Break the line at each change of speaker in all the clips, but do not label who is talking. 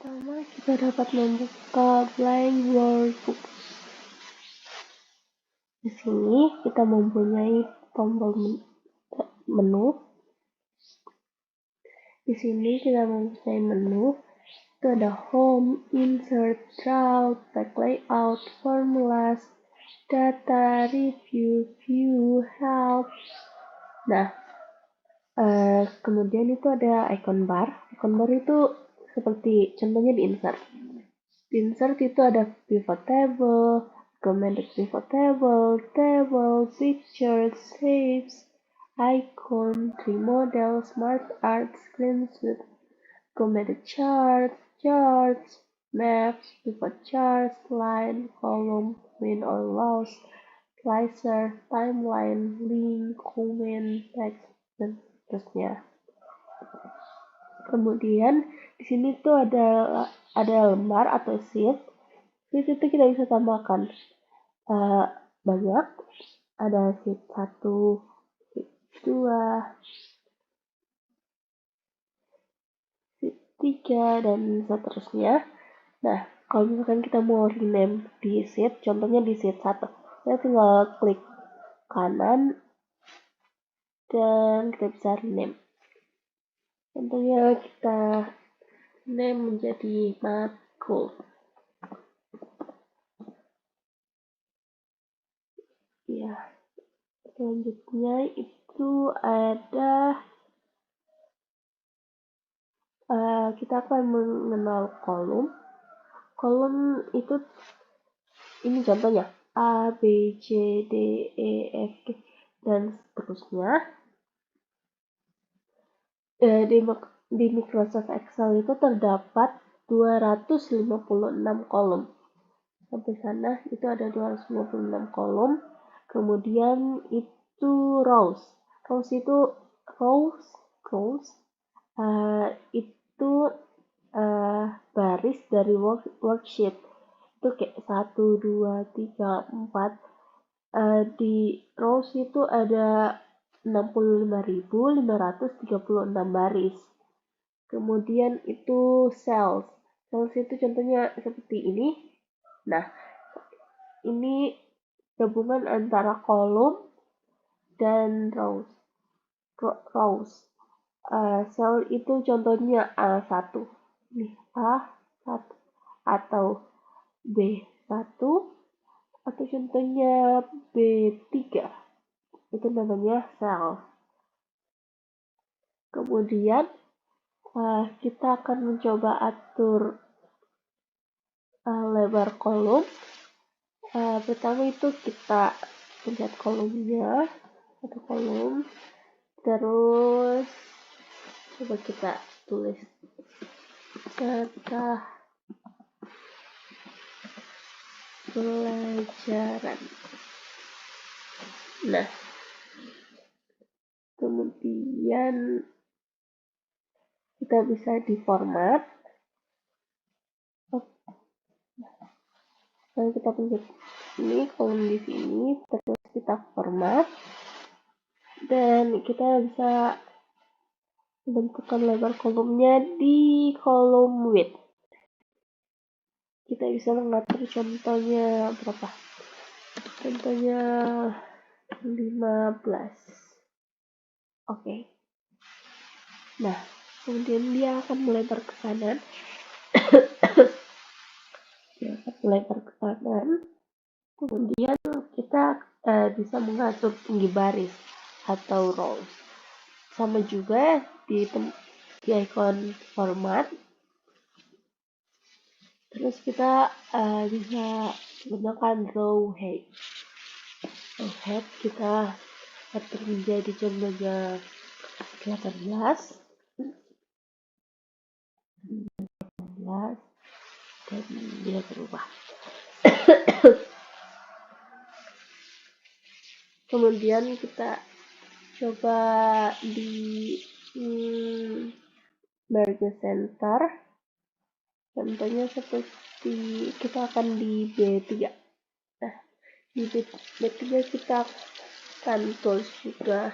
Pertama, kita dapat membuka blank workbook. Di sini kita mempunyai tombol menu. Di sini kita mempunyai menu. Itu ada home, insert, draw, back layout, formulas, data, review, view, help. Nah, kemudian itu ada icon bar. Icon bar itu seperti contohnya di insert. Di insert itu ada pivot table, recommended pivot table, table, pictures, shapes, icon, tree model, smart art, screenshot, recommended charts, maps, pivot charts, line, column, win or loss, slicer, timeline, link, comment, text, dan seterusnya. Kemudian di sini tuh ada lembar atau sheet. Sheet itu kita bisa tambahkan banyak. Ada sheet 1, sheet 2, sheet 3, dan seterusnya. Nah, kalau misalkan kita mau rename di sheet, contohnya di sheet 1, kita tinggal klik kanan dan kita bisa rename. Contohnya kita name menjadi matkul. Ya, selanjutnya itu ada kita akan mengenal kolom. Kolom itu ini contohnya A, B, C, D, E, F, G, dan seterusnya. Di Microsoft Excel itu terdapat 256 kolom. Sampai sana itu ada 256 kolom. Kemudian itu rows. Rows itu itu baris dari worksheet. Itu kayak 1, 2, 3, 4. Di rows itu ada 65.536 baris. Kemudian itu cells. Cells itu contohnya seperti ini. Nah, ini gabungan antara kolom dan rows. Cell itu contohnya A1. Nih, A1 atau B1 atau contohnya B3. Itu namanya cell. Kemudian kita akan mencoba atur lebar kolom. Pertama itu kita pencet kolomnya, satu kolom, terus coba kita tulis data pelajaran. Nah, kemudian kita bisa diformat. Lalu kita pencet ini kolom di sini, terus kita format, dan kita bisa menentukan lebar kolomnya di kolom width. Kita bisa mengatur contohnya berapa? Contohnya 15. Oke. Nah, kemudian dia akan melebar ke kanan. Kemudian kita bisa mengatur tinggi baris atau rows. Sama juga di icon format. Terus kita bisa menggunakan row height. Row height kita atur menjadi contohnya 18 dan dia berubah. Kemudian kita coba di margin center. Contohnya seperti kita akan di B3. Nah, di B3 kita akan tulis juga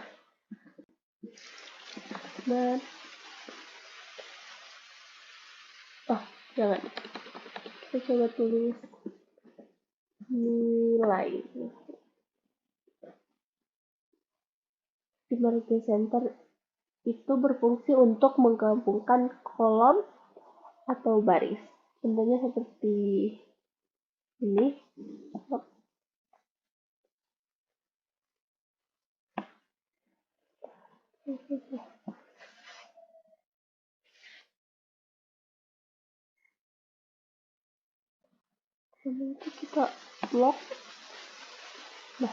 Jangan. Kita coba tulis nilai. Di margin center itu berfungsi untuk menggabungkan kolom atau baris. Contohnya seperti ini. Nanti kita blok. Nah,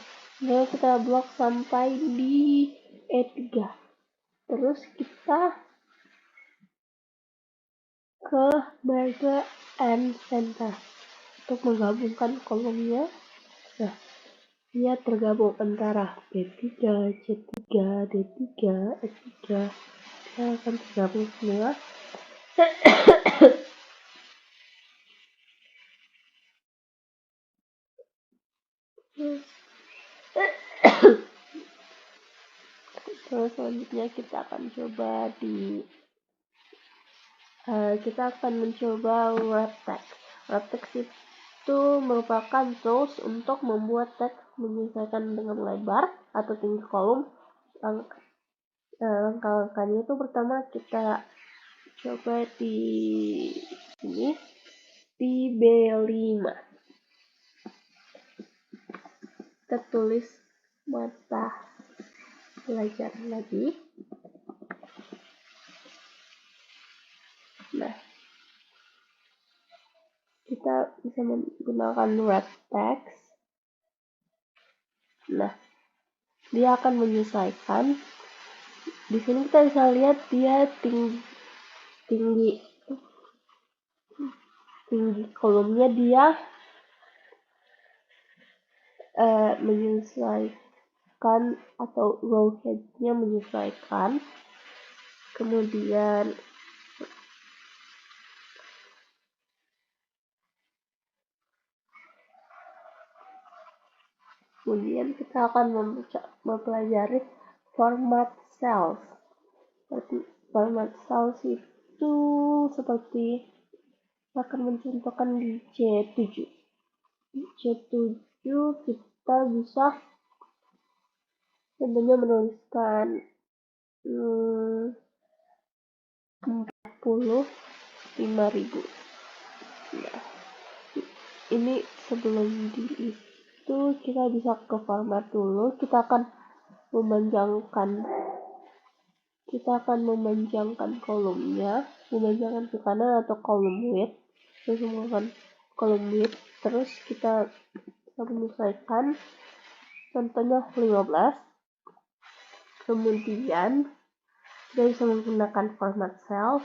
kita blok sampai di E3. Terus kita ke margin and center untuk menggabungkan kolomnya. Nah, dia tergabung antara B3, C3, D3, E3. Dia akan tergabung semua. Terus selanjutnya kita akan mencoba wrap text. Wrap text itu merupakan tools untuk membuat teks menyesuaikan dengan lebar atau tinggi kolom. Langkah-langkahnya itu pertama kita coba di sini di B5. Kita tulis mata pelajaran lagi. Nah, kita bisa menggunakan wrap text. Nah, dia akan menyesuaikan. Di sini kita bisa lihat dia tinggi kolomnya dia menyesuaikan atau row headnya menyesuaikan. Kemudian kita akan mempelajari format cells. Format cells itu seperti akan mencontohkan di C7. Kita bisa tentunya menuliskan 45.000. Nah, ini sebelum itu kita bisa ke format dulu. Kita akan memanjangkan kolomnya, memanjangkan ke kanan atau kolom width. Terus menggunakan kolom width. Terus kita menyesuaikan, contohnya 15. Kemudian kita bisa menggunakan format cells.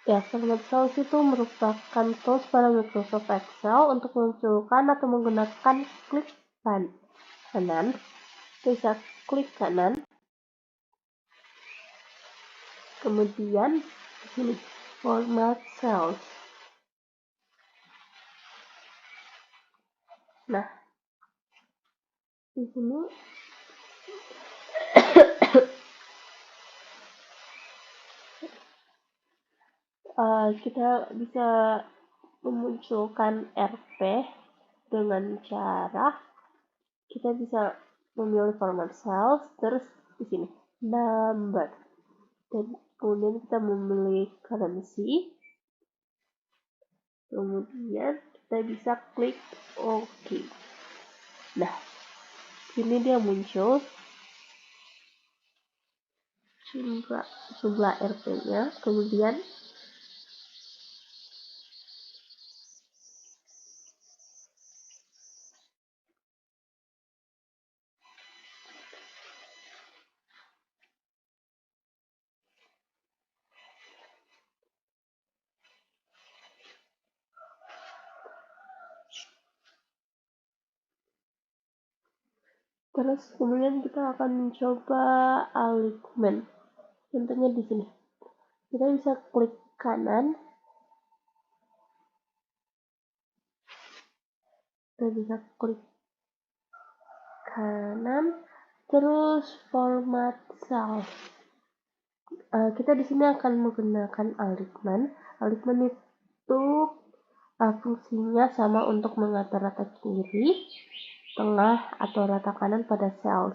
Ya, format cells itu merupakan tools pada Microsoft Excel untuk memunculkan atau menggunakan klik kanan. Kita bisa klik kanan. Kemudian di sini format cells. Nah, di sini kita bisa memunculkan RP dengan cara kita bisa memilih format cells, terus di sini number, dan kemudian kita memilih currency. Kemudian kita bisa klik OK. Nah, ini dia muncul jumlah RP-nya. Kemudian kemudian kita akan mencoba alignment. Contohnya di sini. Kita bisa klik kanan. Terus format cells. Kita di sini akan menggunakan alignment. Alignment itu fungsinya sama untuk mengatur rata kiri, tengah, atau rata kanan pada cells.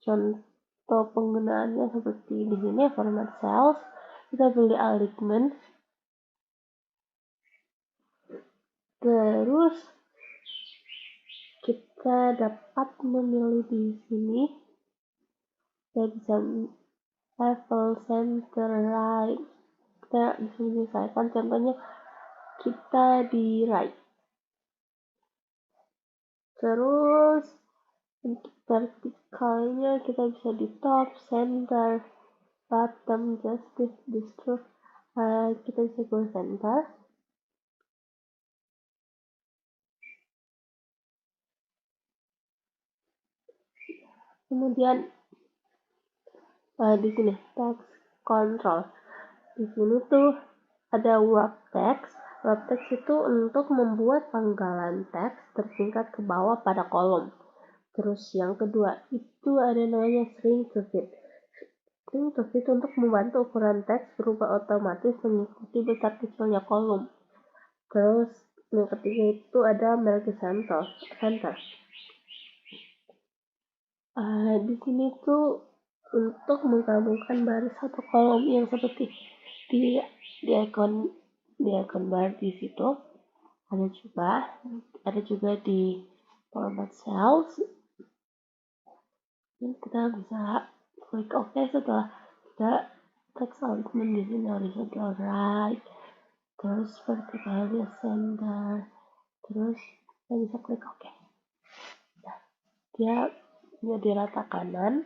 Contoh penggunaannya seperti di sini, format cells, kita pilih alignment, terus kita dapat memilih di sini, kita bisa level, center, right, kita bisa menyesuaikan, contohnya kita di right. Terus untuk vertikalnya kita bisa di top, center, bottom, justice, distro, kita bisa ke center. Kemudian di sini text control. Di sini tuh ada wrap text. Wrap text itu untuk membuat penggalan teks tersingkat ke bawah pada kolom. Terus yang kedua itu ada namanya shrink to fit. Shrink to fit untuk membantu ukuran teks berubah otomatis mengikuti besar kecilnya kolom. Terus yang ketiga itu ada merge center. Di sini tuh untuk menggabungkan baris atau kolom yang seperti di icon bar di situ ada juga di format cells. Dan kita bisa klik OK setelah kita text alignment di sini horizontal right, terus vertikalnya center, terus kita bisa klik OK. Nah, dia di rata kanan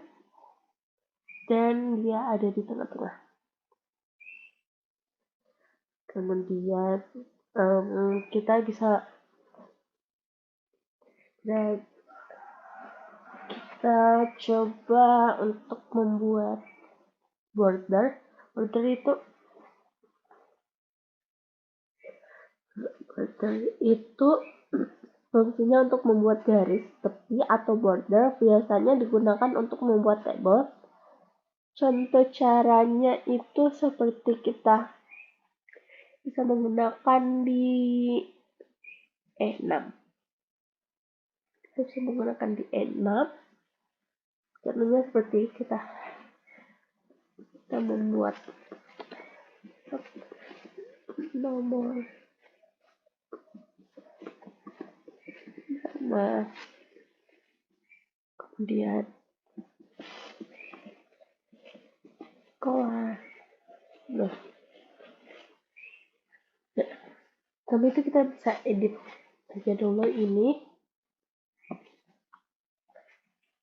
dan dia ada di tengah-tengah. Kemudian kita bisa kita coba untuk membuat border itu fungsinya untuk membuat garis tepi atau border, biasanya digunakan untuk membuat table. Contoh caranya itu seperti kita bisa menggunakan di E6. Kita bisa menggunakan di E6. Caranya seperti kita membuat nomor nama, kemudian kelas. Nah, tapi itu kita bisa edit aja dulu ini.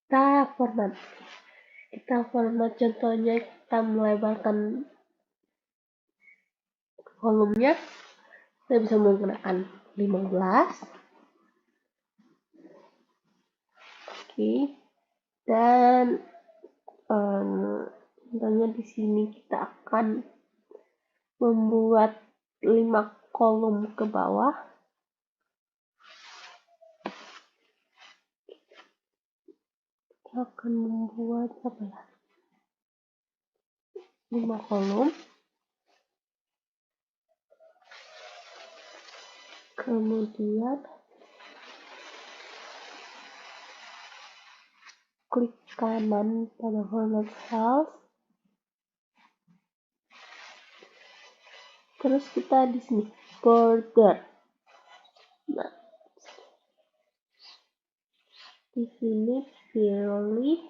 Kita format contohnya, kita melebarkan kolomnya, kita bisa menggunakan 15. Oke. Dan contohnya di sini kita akan membuat 5 kolom ke bawah. Kita akan membuat 5 kolom. Kemudian klik kanan pada format cells. Terus kita di sini border. Nah, di sini pilih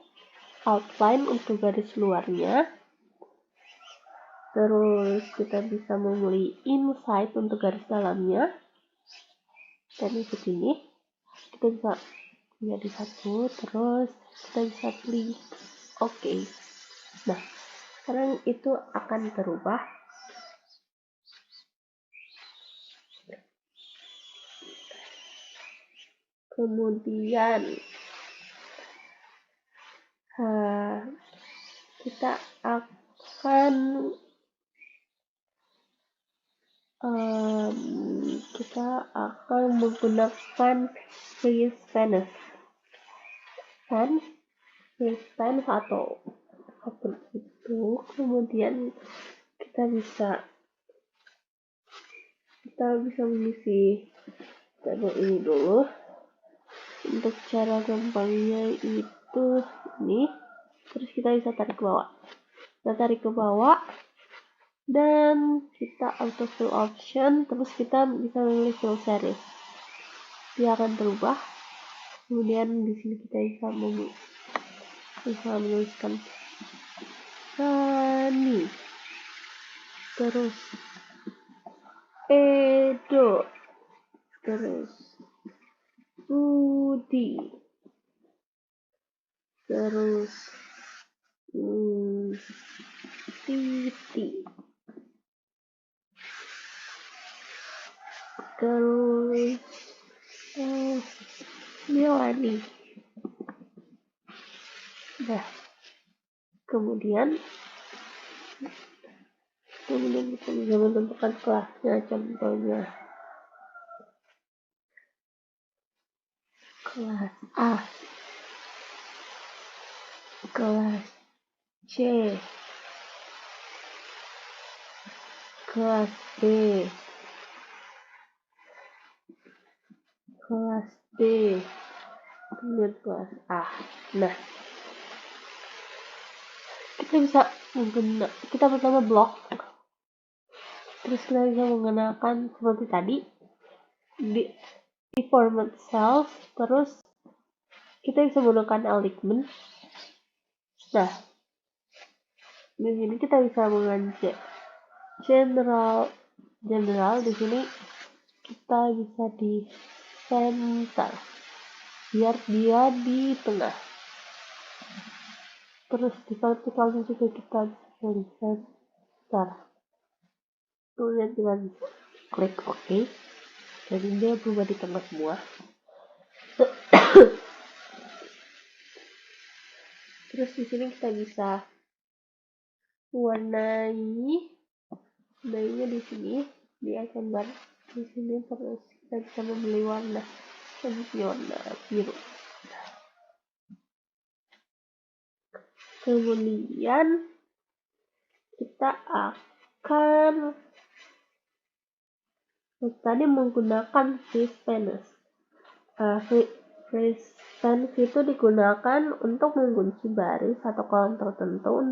outline untuk garis luarnya. Terus kita bisa memilih inside untuk garis dalamnya. Dan di sini kita bisa menjadi satu, terus kita bisa klik OK. Nah, sekarang itu akan berubah. Kemudian kita akan menggunakan free span atau apapun itu. Kemudian kita bisa kita bisa mengisi tabel ini dulu. Untuk cara gampangnya itu ini, terus kita bisa tarik ke bawah. Kita tarik ke bawah dan kita auto fill option, terus kita bisa memilih fill series. Dia akan berubah. Kemudian di sini kita bisa menuliskan Rani, terus Edo, terus Budi, terus Titi, terus Melani. Nah, kemudian kita bisa menentukan kelasnya. Contohnya kelas A, kelas C, kelas B, kelas D, kemudian kelas A. Nah, kita pertama blok, terus kita bisa menggunakan seperti tadi di format cells, terus kita bisa menggunakan alignment. Nah, di sini kita bisa mengganti general. Di sini kita bisa di center biar dia di tengah. Terus di vertikalnya juga kita bisa di center. Kemudian kita bisa klik OK. Jadi dia berubah di tengah semua. Terus di sini kita bisa warnainya di sini di icon bar di sini, terus kita bisa memilih warna biru. Kemudian kita akan tadi menggunakan Freespan. Freespan itu digunakan untuk mengunci baris atau kolom tertentu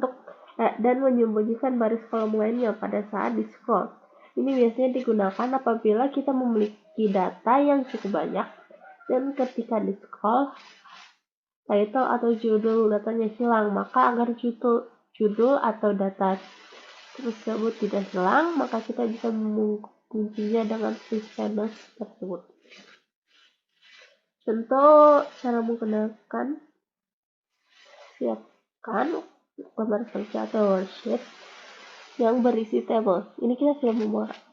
dan menyembunyikan baris kolom lainnya pada saat di scroll. Ini biasanya digunakan apabila kita memiliki data yang cukup banyak dan ketika di scroll title atau judul datanya hilang, maka agar judul atau data tersebut tidak hilang, maka kita bisa menguncinya dengan Freespan tersebut. Contoh cara menggunakan, siapkan lembar kerja atau worksheet yang berisi tabel. Ini kita sudah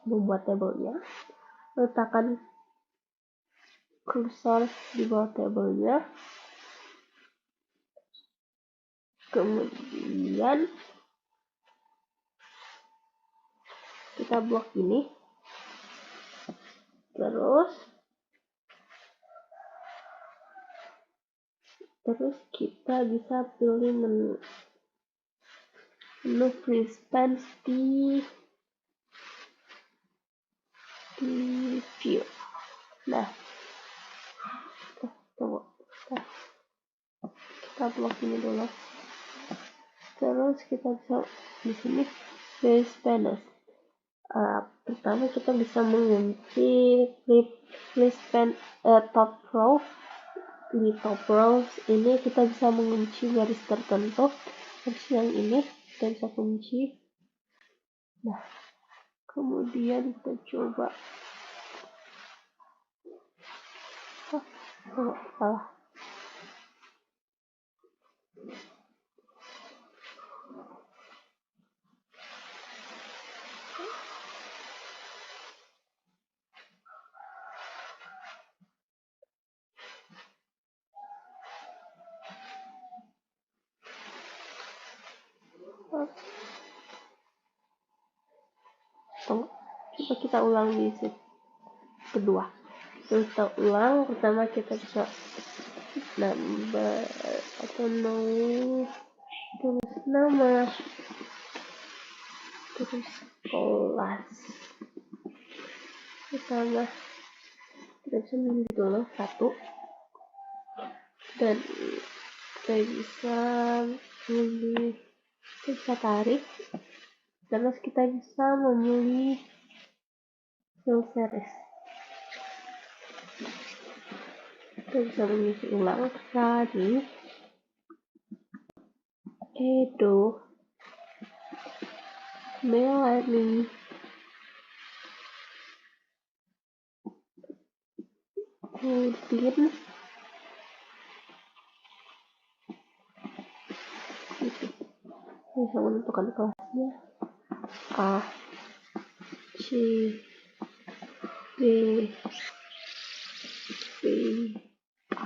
membuat tabelnya. Letakkan kursor di bawah tabelnya. Kemudian kita blok ini. Terus kita bisa pilih menu Freespan di view. Nah, kita blok ini dulu. Terus kita bisa di sini Freespan. Pertama kita bisa mengunci Freespan top row. Di top row ini kita bisa mengunci garis tertentu. Terus yang ini kita bisa kunci. Nah, kemudian kita coba. Salah. Coba kita ulang di set kedua. Terus kita ulang, pertama kita bisa nambah atau terus nama, terus kelas, Pertama kita bisa milih dulu satu, dan kita bisa memilih, kita bisa tarik, terus kita bisa memilih fill series. Kita bisa mengisi ulang tadi Edo Melanie Udin bisa menentukan kelasnya A, C, D, B, A.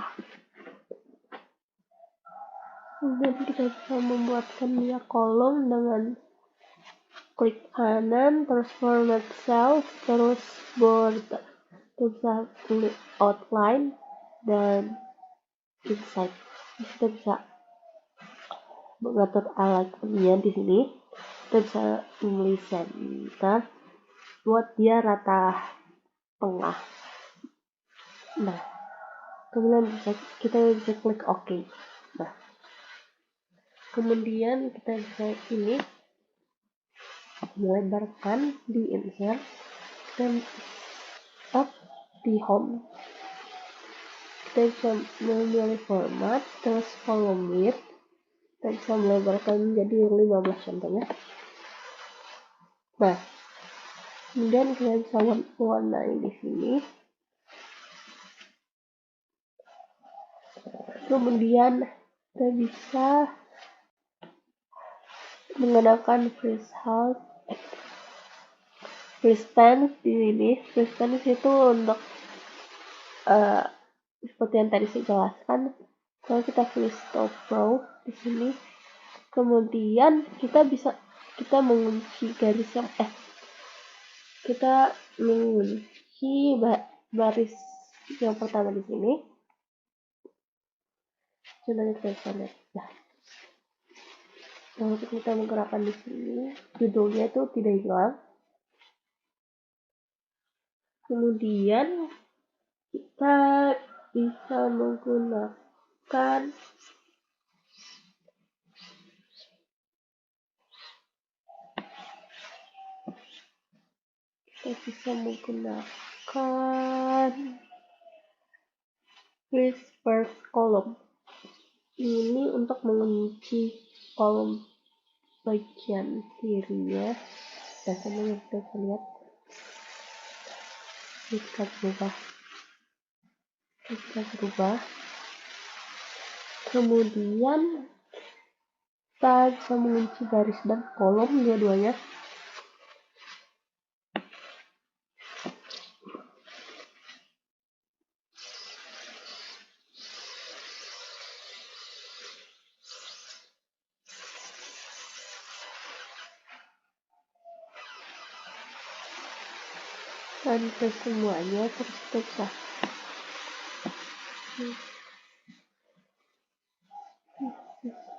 Kemudian kita bisa membuatkan dia kolom dengan klik kanan, terus format cell, terus border. Kita bisa pilih outline dan insight. Kita bisa mengatur alignment-nya di sini. Kita bisa memilih center buat dia rata tengah. Nah, kemudian kita bisa klik OK. Nah, kemudian kita bisa ini melebarkan di insert dan up di home. Kita bisa memilih format, terus column width, kita bisa melebarkan menjadi 15 contohnya. Nah, kemudian kita bisa warnai di sini. Kemudian kita bisa menggunakan free stance di sini. Free stance itu untuk seperti yang tadi saya jelaskan. Kalau kita pilih stop pro di sini, kemudian kita mengunci garis yang kita mengunci baris yang pertama di sini. Contohnya kita bisa lihat. Nah, kalau kita menggerakkan di sini, judulnya itu tidak hilang. Kemudian kita bisa menggunakan list first column. Ini untuk mengunci kolom bagian kirinya. Biasanya kita bisa lihat jika berubah. Kemudian kita bisa mengunci baris dan kolom dua-duanya. Dan semuanya terus kita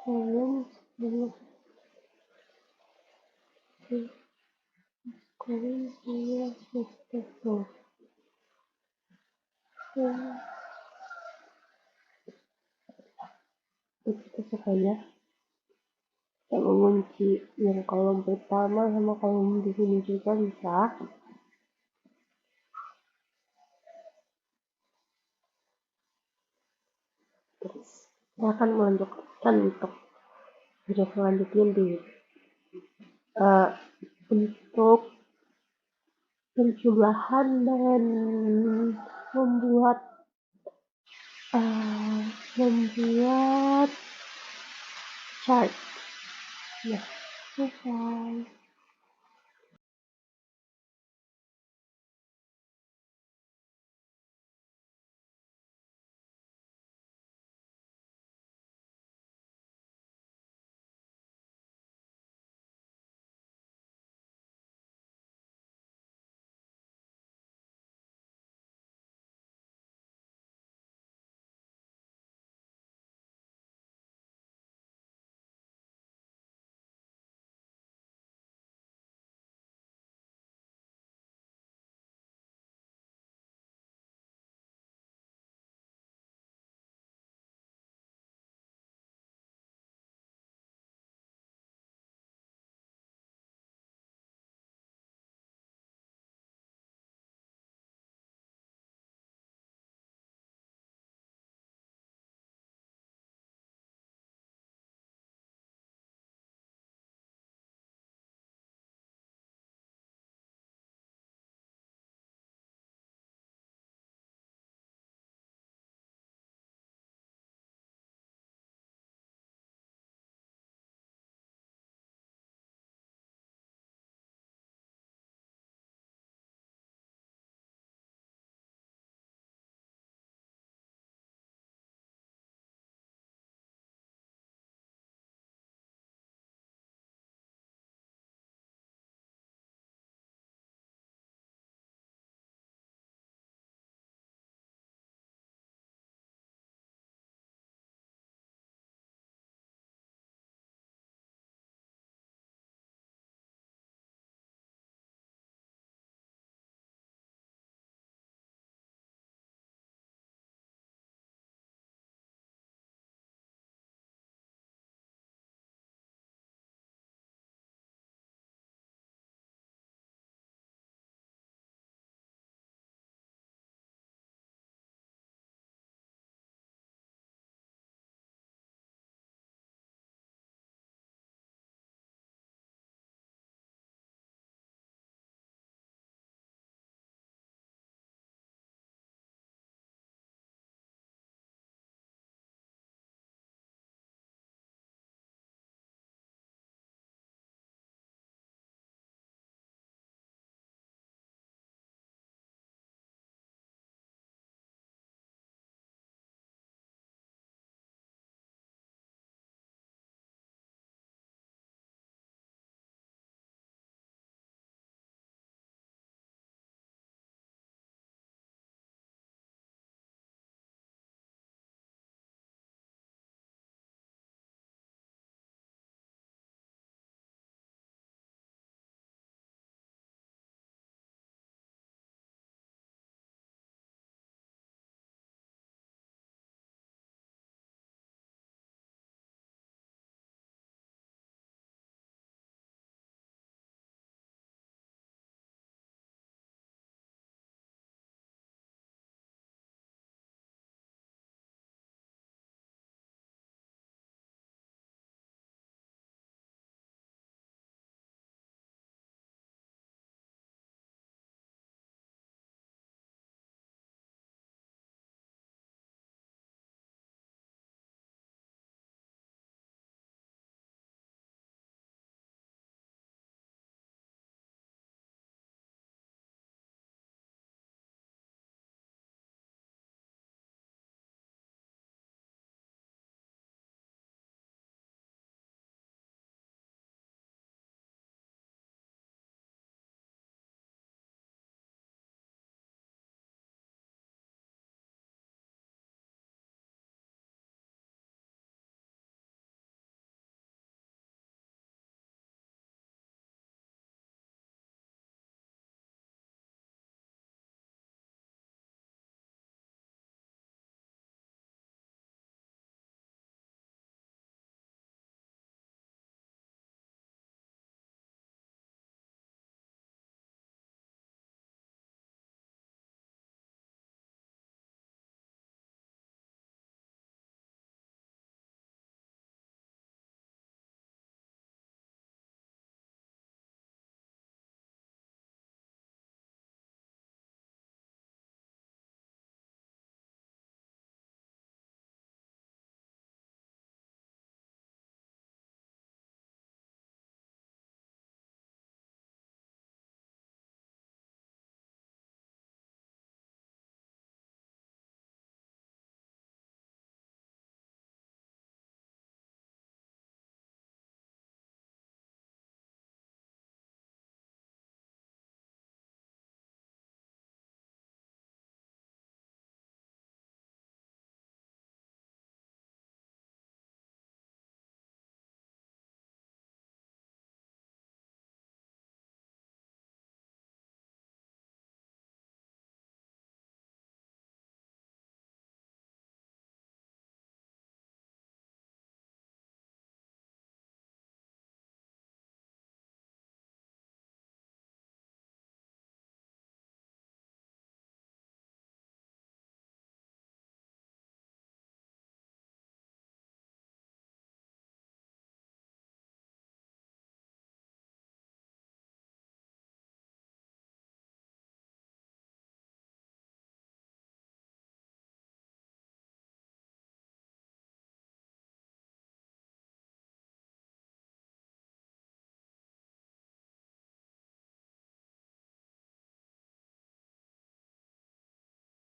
kolom kita saja kita mengunci yang kolom pertama sama kolom di sini juga bisa. Terus saya akan melanjutkan untuk video selanjutnya untuk penjumlahan dan membuat chart. Nah, selesai.